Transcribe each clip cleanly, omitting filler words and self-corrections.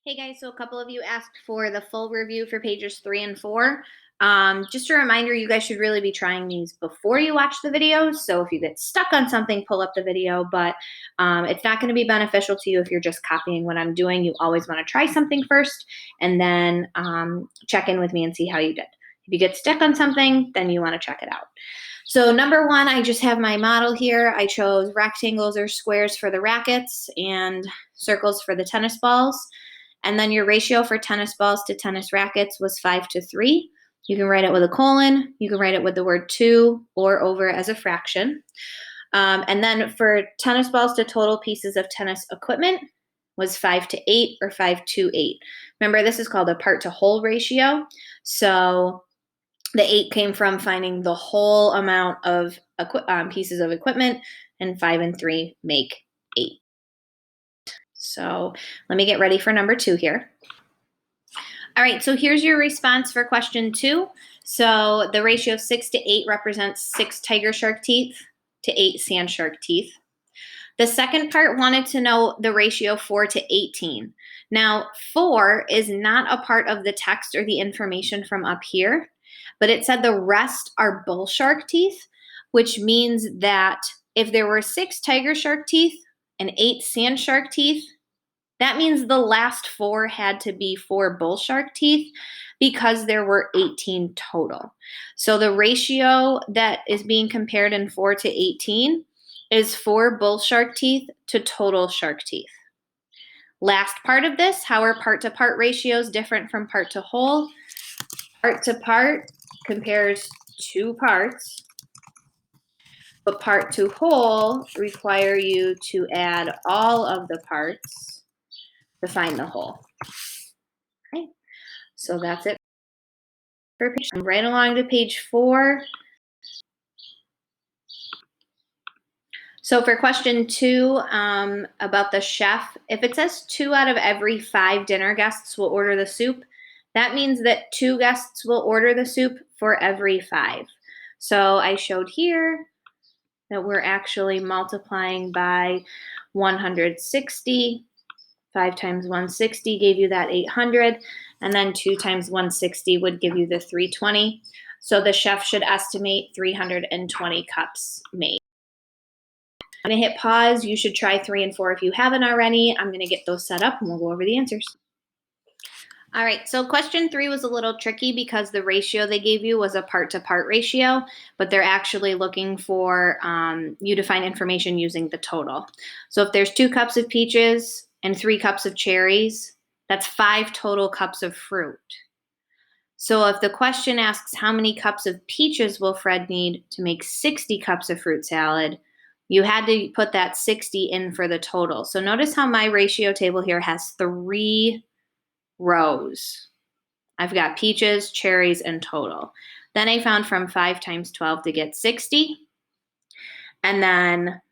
Hey guys, so a couple of you asked for the full review for pages 3 and 4. Just a reminder, you guys should really be trying these before you watch the videos. So if you get stuck on something, pull up the video, but it's not going to be beneficial to you if you're just copying what I'm doing. You always want to try something first and then check in with me and see how you did. If you get stuck on something, then you want to check it out. So number one, I just have my model here. I chose rectangles or squares for the rackets and circles for the tennis balls. And then your ratio for tennis balls to tennis rackets was 5:3. You can write it with a colon. You can write it with the word to or over as a fraction. And then for tennis balls to total pieces of tennis equipment was 5:8 or 5:8. Remember, this is called a part to whole ratio. So the 8 came from finding the whole amount of pieces of equipment, and 5 and 3 make 8. So let me get ready for number 2 here. All right, so here's your response for question 2. So the ratio of 6:8 represents 6 tiger shark teeth to 8 sand shark teeth. The second part wanted to know the ratio 4:18. Now, 4 is not a part of the text or the information from up here, but it said the rest are bull shark teeth, which means that if there were 6 tiger shark teeth and 8 sand shark teeth, that means the last 4 had to be 4 bull shark teeth because there were 18 total. So the ratio that is being compared in 4:18 is 4 bull shark teeth to total shark teeth. Last part of this, how are part to part ratios different from part to whole? Part to part compares 2 parts, but part to whole require you to add all of the parts to find the whole. Okay, so that's it for page. Right along to page 4. So for question 2, about the chef, if it says 2 out of every 5 dinner guests will order the soup, that means that 2 guests will order the soup for every 5. So I showed here that we're actually multiplying by 160. 5 times 160 gave you that 800, and then 2 times 160 would give you the 320. So the chef should estimate 320 cups made. I'm going to hit pause. You should try 3 and 4 if you haven't already. I'm going to get those set up and we'll go over the answers. All right, so question 3 was a little tricky because the ratio they gave you was a part-to-part ratio, but they're actually looking for you to find information using the total. So if there's 2 cups of peaches and 3 cups of cherries, that's 5 total cups of fruit. So if the question asks how many cups of peaches will Fred need to make 60 cups of fruit salad, you had to put that 60 in for the total. So notice how my ratio table here has 3 rows. I've got peaches, cherries, and total. Then I found from 5 times 12 to get 60. And then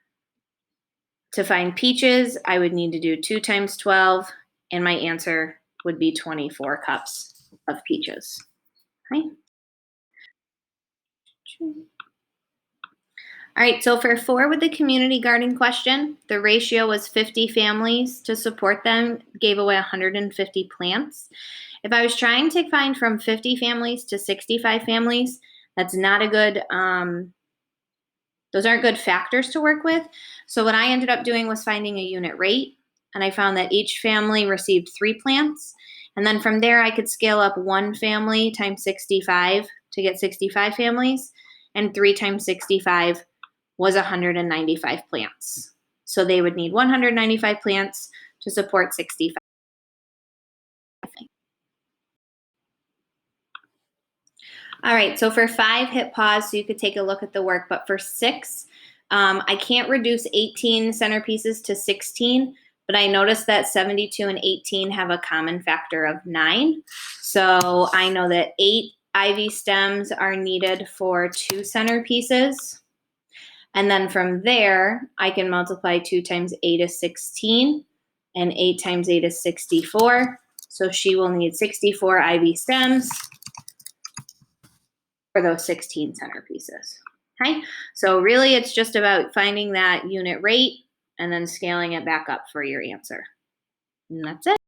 to find peaches, I would need to do 2 times 12, and my answer would be 24 cups of peaches. Okay. All right, so for 4 with the community garden question, the ratio was 50 families to support them, gave away 150 plants. If I was trying to find from 50 families to 65 families, that's not a good, those aren't good factors to work with. So what I ended up doing was finding a unit rate, and I found that each family received 3 plants. And then from there, I could scale up 1 family times 65 to get 65 families, and 3 times 65 was 195 plants. So they would need 195 plants to support 65. All right, so for 5, hit pause so you could take a look at the work. But for 6, I can't reduce 18 centerpieces to 16, but I noticed that 72 and 18 have a common factor of 9. So I know that 8 ivy stems are needed for 2 centerpieces. And then from there, I can multiply 2 times 8 is 16, and 8 times 8 is 64. So she will need 64 ivy stems for those 16 centerpieces. Okay, so really it's just about finding that unit rate and then scaling it back up for your answer. And that's it.